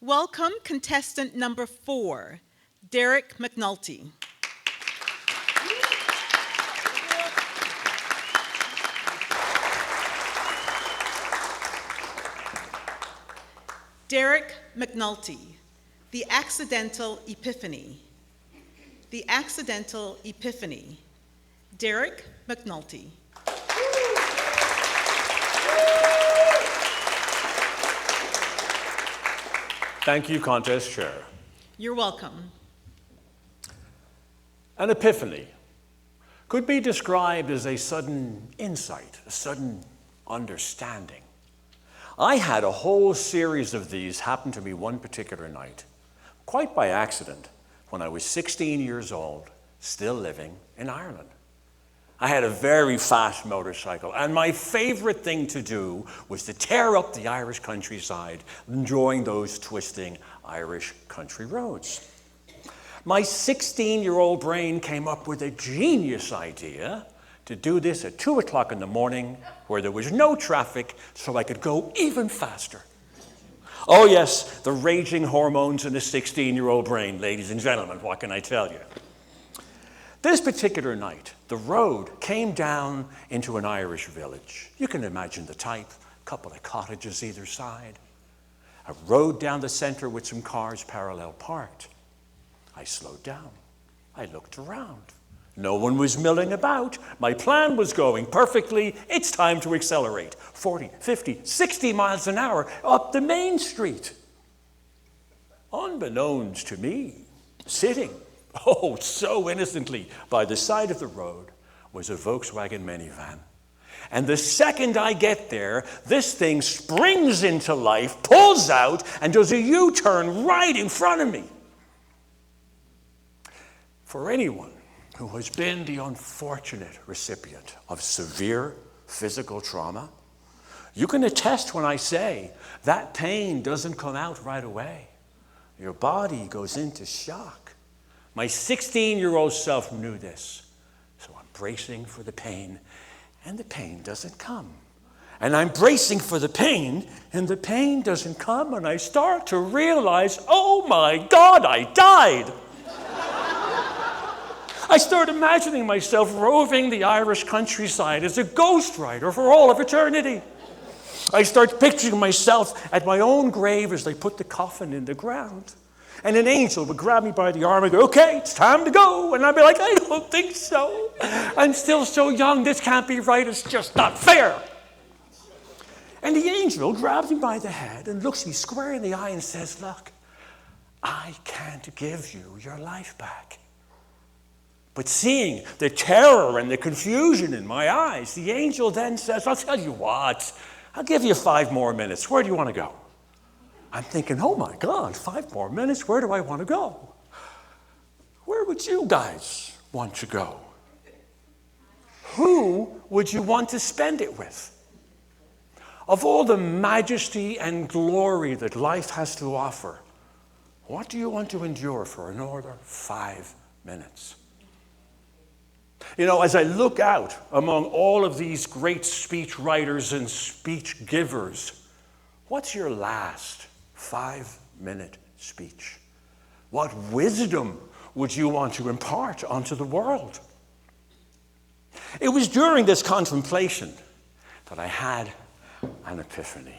Welcome contestant number 4, Derek McNulty. Derek McNulty, The Accidental Epiphany. The Accidental Epiphany. Derek McNulty. Thank you, Contest Chair. You're welcome. An epiphany could be described as a sudden insight, a sudden understanding. I had a whole series of these happen to me one particular night, quite by accident, when I was 16 years old, still living in Ireland. I had a very fast motorcycle, and my favorite thing to do was to tear up the Irish countryside, enjoying those twisting Irish country roads. My 16-year-old brain came up with a genius idea to do this at 2 o'clock in the morning where there was no traffic, so I could go even faster. Oh yes, the raging hormones in a 16-year-old brain, ladies and gentlemen, what can I tell you? This particular night, the road came down into an Irish village. You can imagine the type, a couple of cottages either side. A road down the center with some cars parallel parked. I slowed down. I looked around. No one was milling about. My plan was going perfectly. It's time to accelerate. 40, 50, 60 miles an hour up the main street. Unbeknownst to me, sitting, oh, so innocently, by the side of the road was a Volkswagen minivan. And the second I get there, this thing springs into life, pulls out, and does a U-turn right in front of me. For anyone who has been the unfortunate recipient of severe physical trauma, you can attest when I say that pain doesn't come out right away. Your body goes into shock. My 16-year-old self knew this, so I'm bracing for the pain, and the pain doesn't come. And I'm bracing for the pain, and the pain doesn't come, and I start to realize, oh my God, I died. I start imagining myself roving the Irish countryside as a ghostwriter for all of eternity. I start picturing myself at my own grave as they put the coffin in the ground. And an angel would grab me by the arm and go, okay, it's time to go. And I'd be like, I don't think so. I'm still so young, this can't be right, it's just not fair. And the angel grabs me by the head and looks me square in the eye and says, look, I can't give you your life back. But seeing the terror and the confusion in my eyes, the angel then says, I'll tell you what, I'll give you 5 more minutes. Where do you want to go? I'm thinking, oh my God, 5 more minutes, where do I want to go? Where would you guys want to go? Who would you want to spend it with? Of all the majesty and glory that life has to offer, what do you want to endure for another 5 minutes? You know, as I look out among all of these great speech writers and speech givers, what's your last 5-minute speech? What wisdom would you want to impart onto the world? It was during this contemplation that I had an epiphany.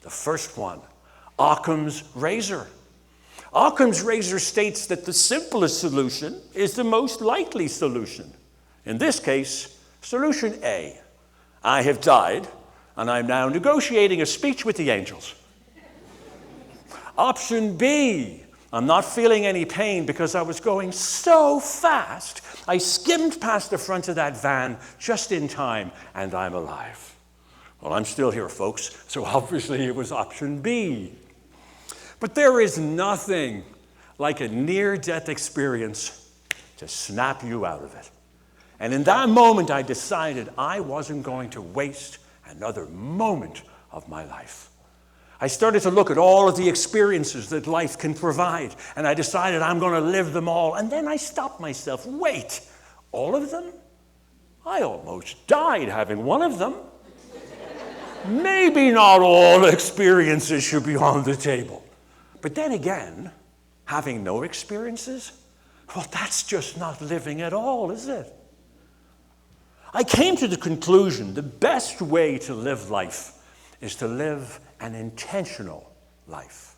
The first one, Occam's razor. Occam's razor states that the simplest solution is the most likely solution. In this case, solution A. I have died, and I'm now negotiating a speech with the angels. Option B, I'm not feeling any pain because I was going so fast, I skimmed past the front of that van just in time, and I'm alive. Well, I'm still here, folks, so obviously it was option B. But there is nothing like a near-death experience to snap you out of it. And in that moment, I decided I wasn't going to waste another moment of my life. I started to look at all of the experiences that life can provide, and I decided I'm going to live them all. And then I stopped myself. Wait, all of them? I almost died having one of them. Maybe not all experiences should be on the table. But then again, having no experiences, well, that's just not living at all, is it? I came to the conclusion the best way to live life is to live an intentional life.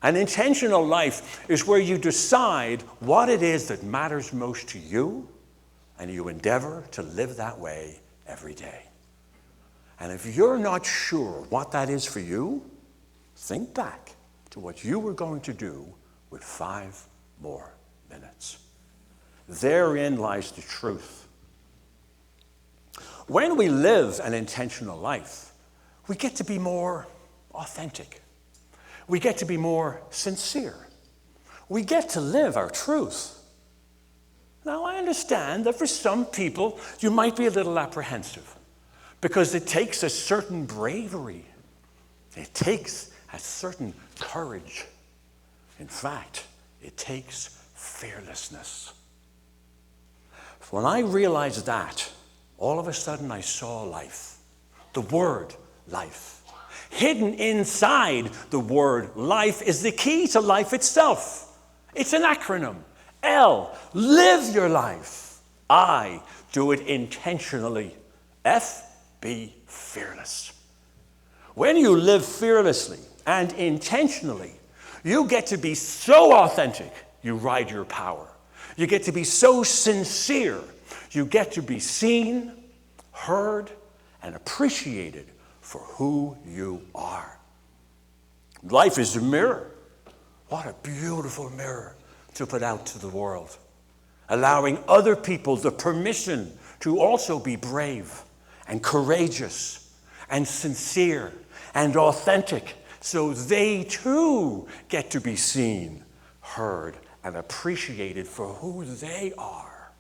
An intentional life is where you decide what it is that matters most to you, and you endeavor to live that way every day. And if you're not sure what that is for you, think back to what you were going to do with 5 more minutes. Therein lies the truth. When we live an intentional life, we get to be more authentic. We get to be more sincere. We get to live our truth. Now, I understand that for some people, you might be a little apprehensive because it takes a certain bravery. It takes a certain courage. In fact, it takes fearlessness. When I realized that, all of a sudden I saw life, the word life. Hidden inside the word life is the key to life itself. It's an acronym. L, live your life. I, do it intentionally. F, be fearless. When you live fearlessly and intentionally, you get to be so authentic, you ride your power. You get to be so sincere, you get to be seen, heard, and appreciated for who you are. Life is a mirror. What a beautiful mirror to put out to the world, allowing other people the permission to also be brave and courageous and sincere and authentic, so they too get to be seen, heard, and appreciated for who they are.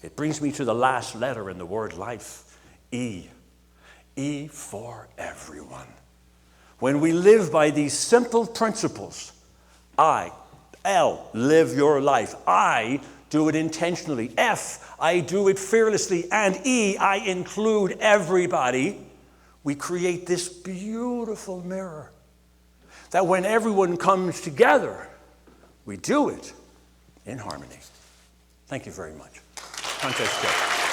It brings me to the last letter in the word life, E. E for everyone. When we live by these simple principles, I, L, live your life. I do it intentionally. F, I do it fearlessly. And E, I include everybody. We create this beautiful mirror that when everyone comes together, we do it in harmony. Thank you very much. Contest go.